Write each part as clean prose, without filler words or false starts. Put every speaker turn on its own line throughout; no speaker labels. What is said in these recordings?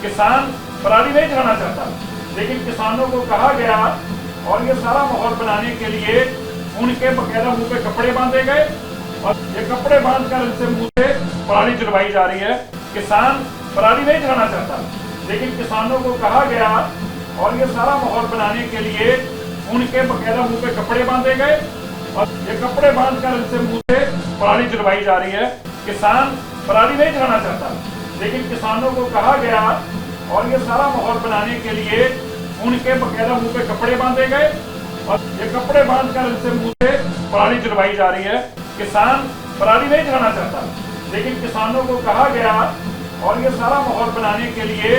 किसान पराली नहीं जलाना चाहता, लेकिन किसानों को कहा गया और ये सारा माहौल बनाने के लिए उनके बकायदा मुंह पे कपड़े बांधे गए और ये कपड़े बांधकर इनसे मुंह से पराली जलवाई जा रही है। किसान पराली नहीं जलाना चाहता, लेकिन किसानों को कहा गया और ये सारा माहौल बनाने के लिए उनके बकायदा मुंह पे कपड़े बांधे गए और ये कपड़े बांधकर इनसे मुंह से पराली जलवाई जा रही है। किसान पराली नहीं जलाना चाहता, लेकिन किसानों को कहा गया और ये सारा माहौल बनाने के लिए उनके बकायदा मुंह पे कपड़े बांधे गए और ये कपड़े बांधकर इनसे मुंह से पराली जलवाई जा रही है। किसान पराली नहीं जलाना चाहता, लेकिन किसानों को कहा गया और ये सारा माहौल बनाने के लिए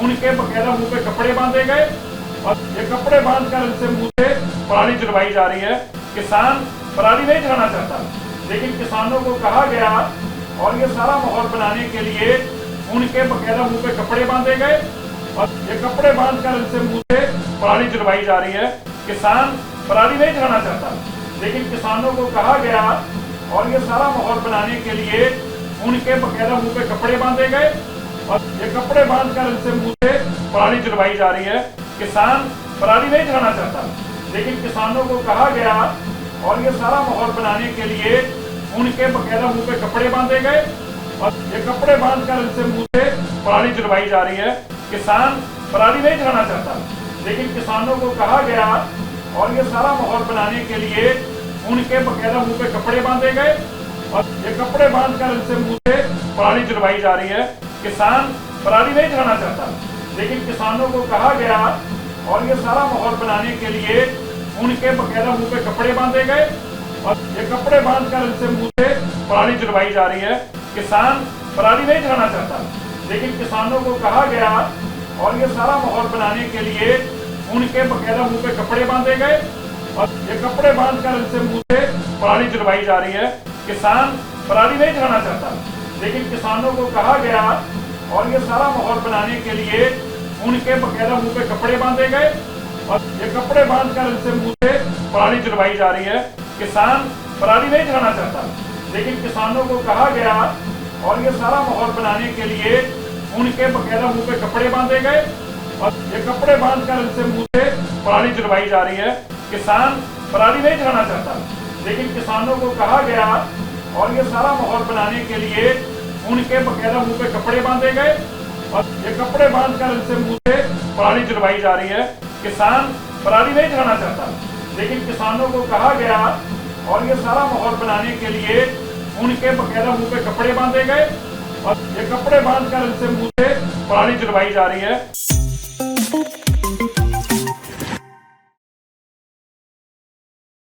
उनके बकायदा मुंह पे कपड़े बांधे गए और ये कपड़े बांधकर इनसे मुंह से पराली जलवाई जा रही है। किसान पराली नहीं जलाना चाहता, लेकिन किसानों को कहा गया और ये सारा माहौल बनाने के लिए उनके बकायदा मुंह पे कपड़े बांधे गए और ये कपड़े बांधकर इनसे मुंह से पराली जलवाई जा रही है। किसान पराली नहीं जलाना चाहता, लेकिन किसानों को कहा गया और ये सारा माहौल बनाने के लिए उनके बकायदा मुंह पे कपड़े बांधे गए और ये कपड़े बांधकर इनसे मुंह से पराली जलवाई जा रही है। किसान पराली नहीं जलाना चाहता, लेकिन किसानों को कहा गया और ये सारा माहौल बनाने के लिए उनके बकायदा मुंह पे कपड़े बांधे गए और ये कपड़े बांधकर इनसे मुंह से पराली जलवाई जा रही है। किसान पराली नहीं जलाना चाहता, लेकिन किसानों को कहा गया और ये सारा माहौल बनाने के लिए उनके बकायदा मुंह पे कपड़े बांधे गए और ये कपड़े बांधकर इनसे मुंह से पराली जलवाई जा रही है। किसान पराली नहीं जलाना चाहता, लेकिन किसानों को कहा गया और ये सारा माहौल बनाने के लिए उनके बकायदा मुंह पे कपड़े बांधे गए और ये कपड़े बांधकर इनसे मुंह से पराली जलवाई जा रही है। किसान पराली नहीं जलाना चाहता, लेकिन किसानों को कहा गया और ये सारा माहौल बनाने के लिए उनके बकायदा मुंह पे कपड़े बांधे गए और ये कपड़े बांधकर इनसे मुंह से पराली जलवाई जा रही है। किसान पराली नहीं जलाना चाहता, लेकिन किसानों को कहा गया और ये सारा माहौल बनाने के लिए उनके बकायदा मुंह पे कपड़े बांधे गए और ये कपड़े बांधकर इनसे मुंह से पराली जलवाई जा रही है। किसान पराली नहीं जलाना चाहता, लेकिन किसानों को कहा गया और ये सारा माहौल बनाने के लिए उनके बकायदा मुंह पे कपड़े बांधे गए और ये कपड़े बांधकर इनसे मुंह से पराली जलवाई जा रही है। किसान पराली नहीं जलाना चाहता, लेकिन किसानों को कहा गया और ये सारा माहौल बनाने के लिए उनके बकायदा मुंह पे कपड़े बांधे गए और ये कपड़े बांधकर इनसे मुंह से पराली जलवाई जा रही है। किसान पराली नहीं जलाना चाहता, लेकिन किसानों को कहा गया और ये सारा माहौल बनाने के लिए उनके बकायदा मुंह पे कपड़े बांधे गए और ये कपड़े बांधकर इनसे मुंह से पराली जलवाई जा रही है।